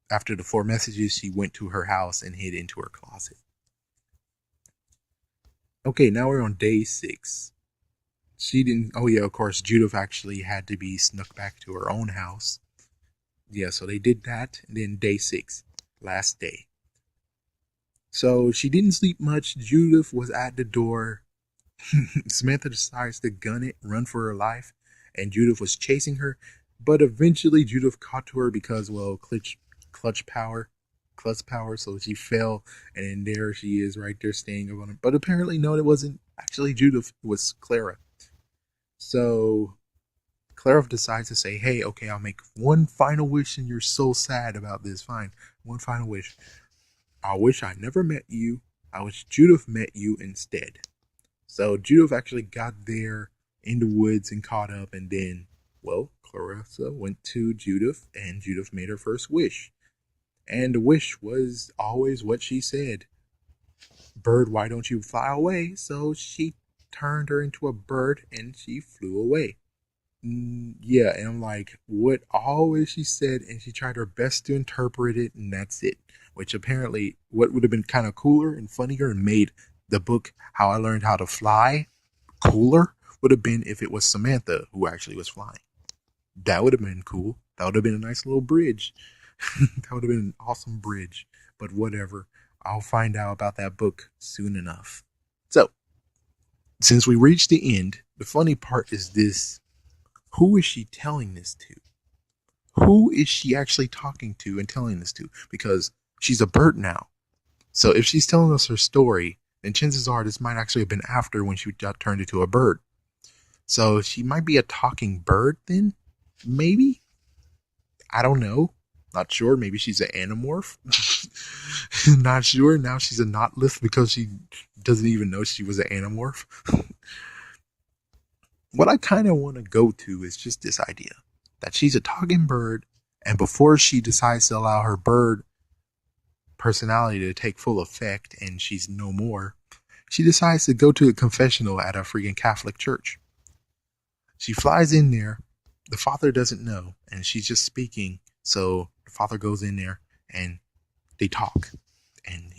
after the 4 messages, she went to her house and hid into her closet. Okay, now we're on day 6. She didn't, oh yeah, of course, Judith actually had to be snuck back to her own house. Yeah, so they did that. And then day 6, last day. So she didn't sleep much. Judith was at the door. Samantha decides to gun it, run for her life, and Judith was chasing her. But eventually Judith caught to her because, well, clutch power. So she fell, and then there she is right there staying up on her. But apparently, no, it wasn't actually Judith. It was Clara. So Clara decides to say, hey, okay, I'll make one final wish, and you're so sad about this. Fine. One final wish. I wish I never met you. I wish Judith met you instead. So Judith actually got there in the woods and caught up, and then, well, Clarissa went to Judith, and Judith made her first wish. And the wish was always what she said. Bird, why don't you fly away? So she turned her into a bird, and she flew away. Yeah, and I'm like, what always she said, and she tried her best to interpret it, and that's it. Which apparently, what would have been kind of cooler and funnier and made the book How I Learned How to Fly cooler would have been if it was Samantha who actually was flying. That would have been cool. That would have been a nice little bridge. That would have been an awesome bridge. But whatever. I'll find out about that book soon enough. So, since we reached the end, the funny part is this. Who is she telling this to? Who is she actually talking to and telling this to? Because she's a bird now. So if she's telling us her story, then chances are this might actually have been after when she got turned into a bird. So she might be a talking bird then? Maybe? I don't know. Not sure. Maybe she's an anamorph. Not sure. Now she's a knotlith because she doesn't even know she was an anamorph. What I kind of want to go to is just this idea that she's a talking bird, and before she decides to allow her bird personality to take full effect and she's no more, she decides to go to a confessional at a freaking Catholic church. She flies in there. The father doesn't know, and she's just speaking. So the father goes in there and they talk, and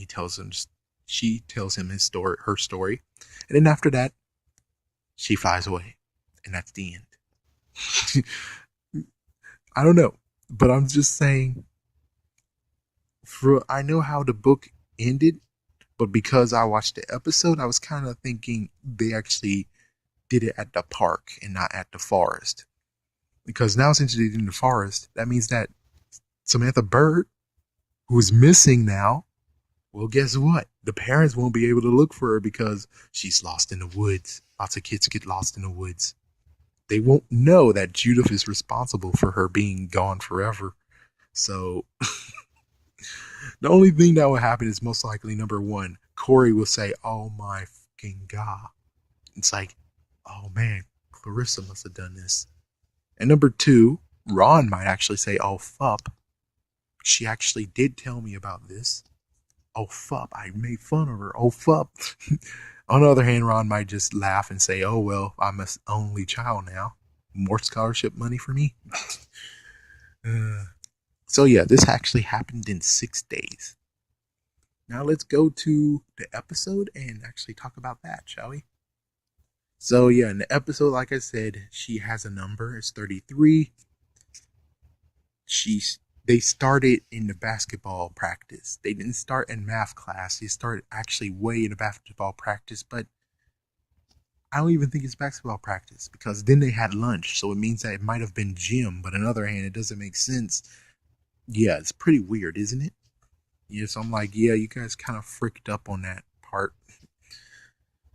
she tells him her story. And then after that, she flies away. And that's the end. I don't know, but I'm just saying, I know how the book ended, but because I watched the episode, I was kind of thinking they actually did it at the park and not at the forest. Because now since they did it in the forest, that means that Samantha Bird, who is missing now, well, guess what? The parents won't be able to look for her because she's lost in the woods. Lots of kids get lost in the woods. They won't know that Judith is responsible for her being gone forever. So the only thing that will happen is most likely number one, Corey will say, "Oh my fucking god." It's like, oh man, Clarissa must have done this. And number two, Ron might actually say, "Oh fuck, she actually did tell me about this. Oh fuck, I made fun of her. Oh fuck." On the other hand, Ron might just laugh and say, "Oh well, I'm an only child now. More scholarship money for me." uh, so yeah, this actually happened in 6 days. Now let's go to the episode and actually talk about that, shall we? So yeah, in the episode, like I said, she has a number. It's 33. She's they started in the basketball practice. They didn't start in math class. They started actually way in the basketball practice, but I don't even think it's basketball practice because then they had lunch. So it means that it might have been gym, but on the other hand, it doesn't make sense. Yeah, it's pretty weird, isn't it? Yeah, so I'm like, yeah, you guys kind of freaked up on that part.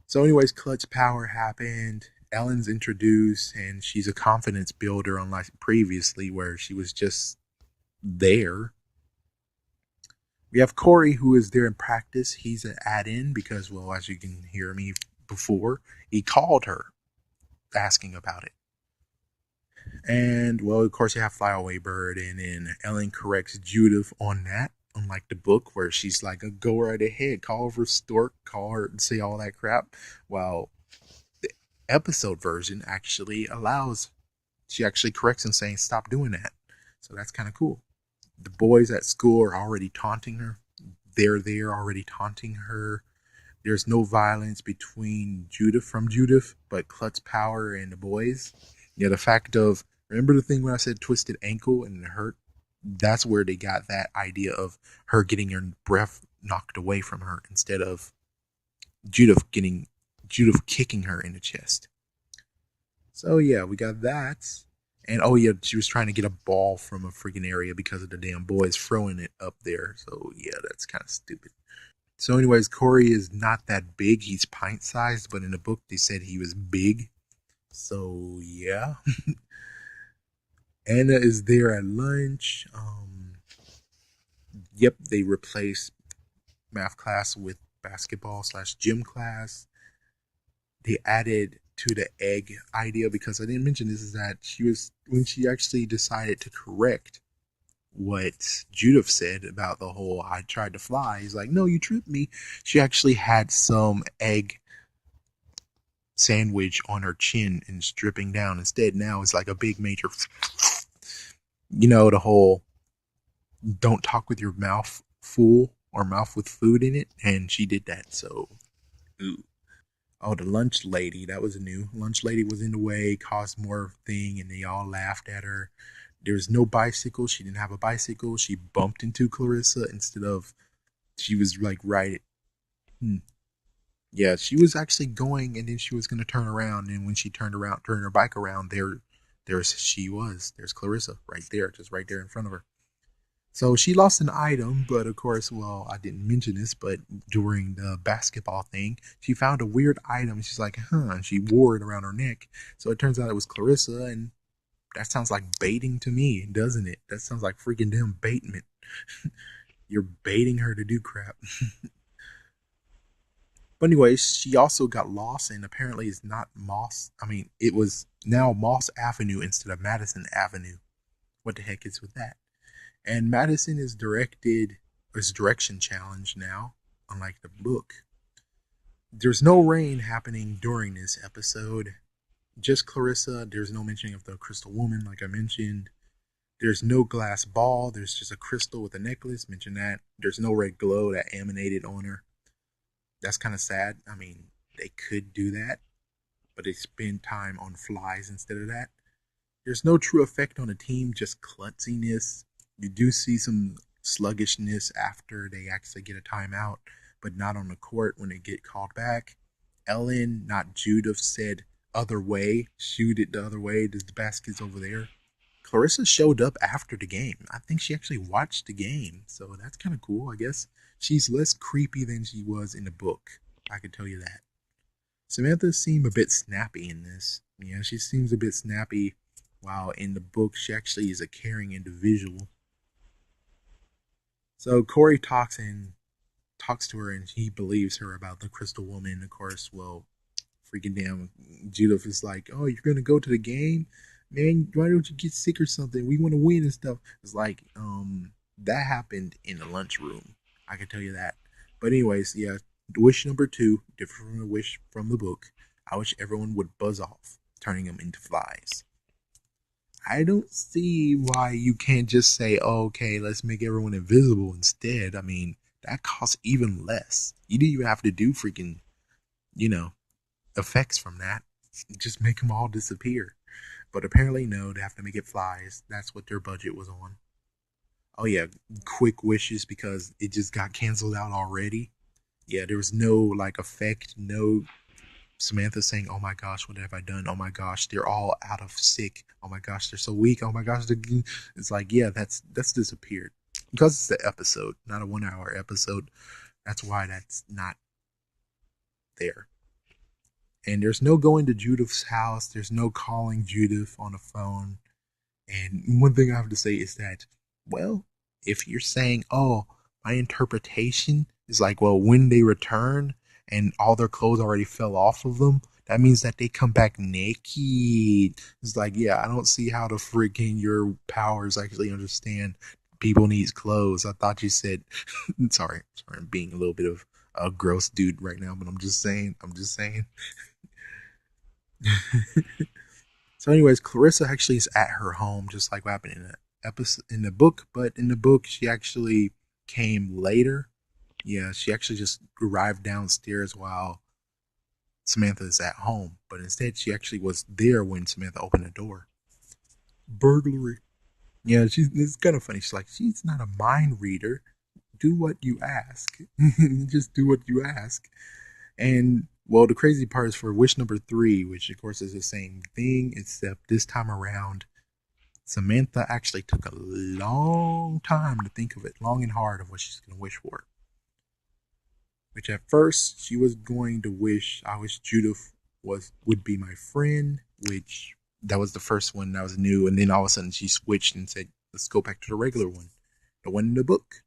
So, anyways, clutch power happened. Ellen's introduced, and she's a confidence builder, unlike previously, where she was just there. We have Corey, who is there in practice. He's an add-in because, well, as you can hear me before, he called her asking about it. And, well, of course, you have Flyaway Bird, and then Ellen corrects Judith on that. Unlike the book where she's like, go right ahead, call her stork, call her and say all that crap. Well, the episode version actually allows, she actually corrects him saying, stop doing that. So that's kind of cool. The boys at school are already taunting her. They're there already taunting her. There's no violence between Judith, but Klutz Power and the boys. Yeah, the fact of, remember the thing when I said twisted ankle and it hurt? That's where they got that idea of her getting her breath knocked away from her instead of Judith kicking her in the chest. So yeah, we got that. And oh yeah, she was trying to get a ball from a freaking area because of the damn boys throwing it up there. So yeah, that's kind of stupid. So anyways, Corey is not that big. He's pint sized, but in the book they said he was big. So yeah. Anna is there at lunch. Yep, they replaced math class with basketball/gym class. They added to the egg idea because I didn't mention this is that she was when she actually decided to correct what Judith said about the whole I tried to fly. He's like, no, you tripped me. She actually had some egg sandwich on her chin and it's dripping down. Instead, now it's like a big major, the whole don't talk with your mouth full or mouth with food in it. And she did that. So, ooh. Oh, the lunch lady. That was new. Lunch lady was in the way, caused more thing, and they all laughed at her. There was no bicycle. She didn't have a bicycle. She bumped into Clarissa instead of she was like right. Yeah, she was actually going, and then she was going to turn around, and when she turned her bike around, there's she was. There's Clarissa right there, just right there in front of her. So she lost an item, but of course, well, I didn't mention this, but during the basketball thing, she found a weird item. She's like, huh, and she wore it around her neck. So it turns out it was Clarissa, and that sounds like baiting to me, doesn't it? That sounds like freaking damn baitment. You're baiting her to do crap. But anyways, she also got lost, and apparently it's not Moss. I mean, it was now Moss Avenue instead of Madison Avenue. What the heck is with that? And Madison is direction challenge now, unlike the book. There's no rain happening during this episode. Just Clarissa. There's no mentioning of the crystal woman, like I mentioned. There's no glass ball. There's just a crystal with a necklace. Mention that. There's no red glow that emanated on her. That's kind of sad. I mean, they could do that, but they spend time on flies instead of that. There's no true effect on the team, just klutziness. You do see some sluggishness after they actually get a timeout, but not on the court when they get called back. Ellen, not Judith, said other way, shoot it the other way, the basket's over there. Clarissa showed up after the game. I think she actually watched the game, so that's kind of cool, I guess. She's less creepy than she was in the book. I can tell you that. Samantha seemed a bit snappy in this. Yeah, she seems a bit snappy, while in the book she actually is a caring individual. So Corey talks to her and he believes her about the crystal woman. Of course, well, freaking damn, Judith is like, "Oh, you're gonna go to the game, man? Why don't you get sick or something? We want to win and stuff." It's like, that happened in the lunchroom. I can tell you that. But anyways, yeah. Wish number two, different from the wish from the book. I wish everyone would buzz off, turning them into flies. I don't see why you can't just say, oh, okay, let's make everyone invisible instead. I mean, that costs even less. You didn't even have to do freaking, you know, effects from that. Just make them all disappear. But apparently, no, they have to make it flies. That's what their budget was on. Oh, yeah, quick wishes because it just got canceled out already. Yeah, there was no like effect, no Samantha saying, "Oh my gosh, what have I done? Oh my gosh, they're all out of sick. Oh my gosh, they're so weak. Oh my gosh, it's like, yeah, that's disappeared because it's the episode, not a 1 hour episode. That's why that's not there. And there's no going to Judith's house. There's no calling Judith on the phone. And one thing I have to say is that, well, if you're saying, oh, my interpretation is like, well, when they return and all their clothes already fell off of them, that means that they come back naked. It's like, yeah, I don't see how the freaking your powers actually understand people needs clothes. I thought you said, sorry, I'm being a little bit of a gross dude right now, but I'm just saying. So, anyways, Clarissa actually is at her home, just like what happened in the episode in the book. But in the book, she actually came later. Yeah, she actually just arrived downstairs while Samantha is at home. But instead, she actually was there when Samantha opened the door. Burglary. Yeah, it's kind of funny. She's like, she's not a mind reader. Do what you ask. Just do what you ask. And well, the crazy part is for wish number three, which of course is the same thing, except this time around, Samantha actually took a long time to think of it, long and hard of what she's going to wish for. Which at first she was going to wish, I wish Judith would be my friend, which that was the first one that was new, and then all of a sudden she switched and said, let's go back to the regular one, the one in the book.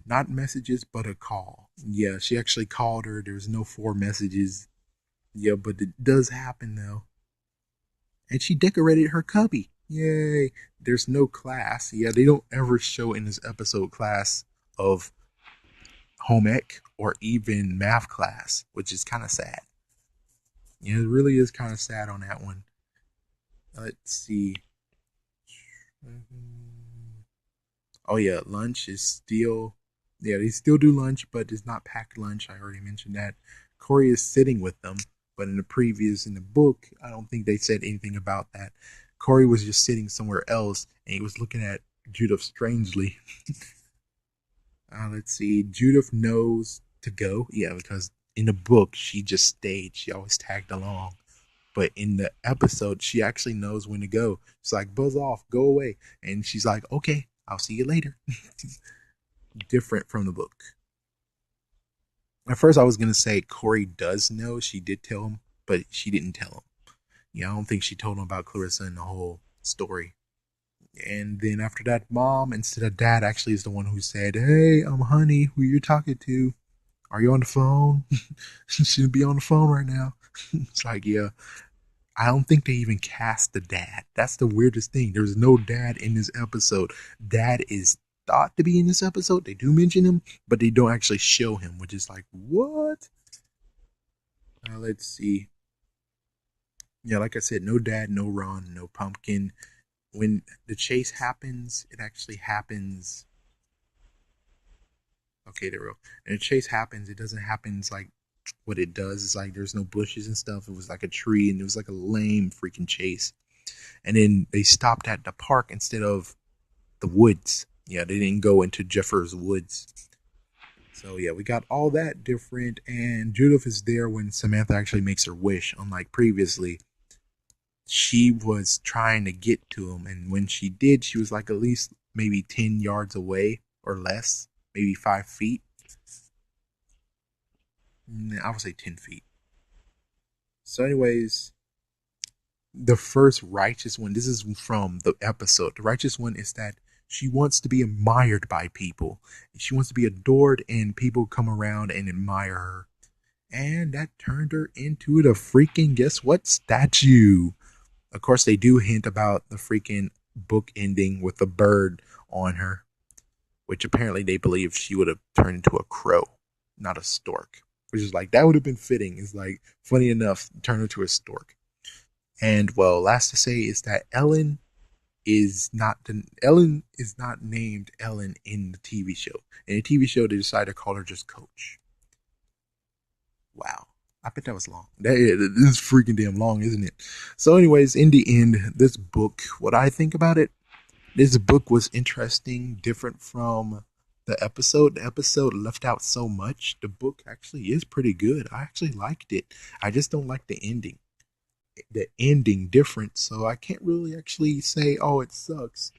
Not messages, but a call. Yeah, she actually called her. There was no 4 messages. Yeah, but it does happen though. And she decorated her cubby. Yay. There's no class. Yeah, they don't ever show in this episode class of home ec or even math class, which is kind of sad. Yeah, it really is kind of sad on that one. Let's see. Oh yeah, lunch is still, yeah, they still do lunch, but it's not packed lunch. I already mentioned that. Corey is sitting with them, but in the book, I don't think they said anything about that. Corey was just sitting somewhere else, and he was looking at Judith strangely. Let's see. Judith knows to go, yeah, because in the book she just stayed. She always tagged along. But in the episode, she actually knows when to go. She's like, buzz off, go away. And she's like, okay, I'll see you later. Different from the book. At first, I was going to say Corey does know. She did tell him, but she didn't tell him. Yeah, I don't think she told him about Clarissa and the whole story. And then after that, mom instead of dad actually is the one who said, hey, honey, who you're talking to? Are you on the phone? You shouldn't be on the phone right now. It's like, yeah. I don't think they even cast the dad. That's the weirdest thing. There's no dad in this episode. Dad is thought to be in this episode. They do mention him, but they don't actually show him, which is like, what? Let's see. Yeah, like I said, no dad, no Ron, no pumpkin. When the chase happens, it actually happens. Okay, there we go. And the chase happens, it doesn't happen like what it does is like there's no bushes and stuff. It was like a tree and it was like a lame freaking chase. And then they stopped at the park instead of the woods. Yeah, they didn't go into Jeffers Woods. So yeah, we got all that different. And Judith is there when Samantha actually makes her wish. Unlike previously, she was trying to get to him. And when she did, she was like at least maybe 10 yards away or less, maybe 5 feet. I would say 10 feet. So, anyways, the first righteous one, this is from the episode. The righteous one is that she wants to be admired by people. She wants to be adored, and people come around and admire her. And that turned her into the freaking, guess what, statue. Of course, they do hint about the freaking book ending with a bird on her, which apparently they believe she would have turned into a crow, not a stork. Which is like, that would have been fitting. It's like, funny enough, turn into a stork. And well, last to say is that Ellen is not named Ellen in the TV show. In the TV show, they decided to call her just Coach. Wow. I bet that was long. This is freaking damn long, isn't it? So, anyways, in the end, this book, what I think about it, this book was interesting, different from the episode. The episode left out so much. The book actually is pretty good. I actually liked it. I just don't like the ending. The ending different, so I can't really actually say, oh, it sucks.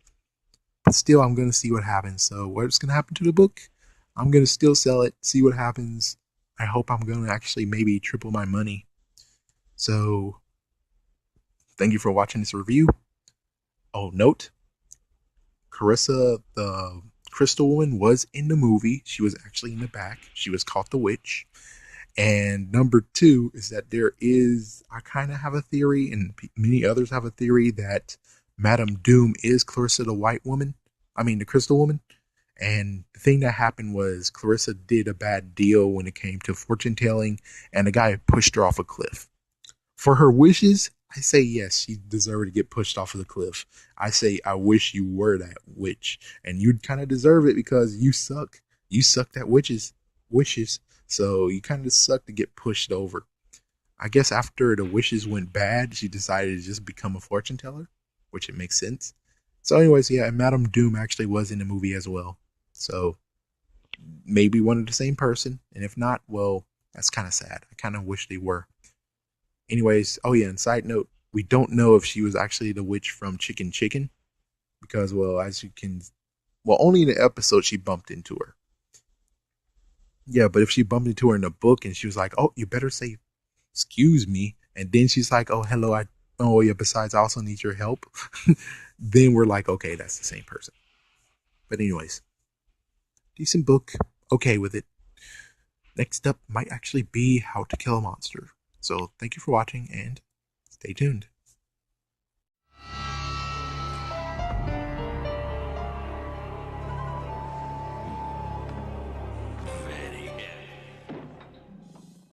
But still, I'm going to see what happens. So, what's going to happen to the book? I'm going to still sell it, see what happens. I hope I'm going to actually maybe triple my money. So, thank you for watching this review. Oh, note, Carissa, the crystal woman, was in the movie. She was actually in the back. She was called the witch. And number two is that I kind of have a theory, and many others have a theory, that Madame Doom is Clarissa the White Woman. I mean, the Crystal Woman. And the thing that happened was Clarissa did a bad deal when it came to fortune telling, and the guy pushed her off a cliff. For her wishes, I say yes, she deserved to get pushed off of the cliff. I say I wish you were that witch, and you'd kind of deserve it because you suck. You sucked at wishes. So you kind of suck to get pushed over. I guess after the wishes went bad, she decided to just become a fortune teller, which it makes sense. So anyways, yeah, and Madame Doom actually was in the movie as well. So maybe one of the same person. And if not, well, that's kind of sad. I kind of wish they were. Anyways, oh yeah, and side note, we don't know if she was actually the witch from Chicken Chicken. Because, well, only in the episode she bumped into her. Yeah, but if she bumped into her in the book and she was like, oh, you better say, excuse me. And then she's like, oh, hello. Oh, yeah, besides, I also need your help. Then we're like, okay, that's the same person. But anyways, decent book. Okay with it. Next up might actually be How to Kill a Monster. So thank you for watching and stay tuned.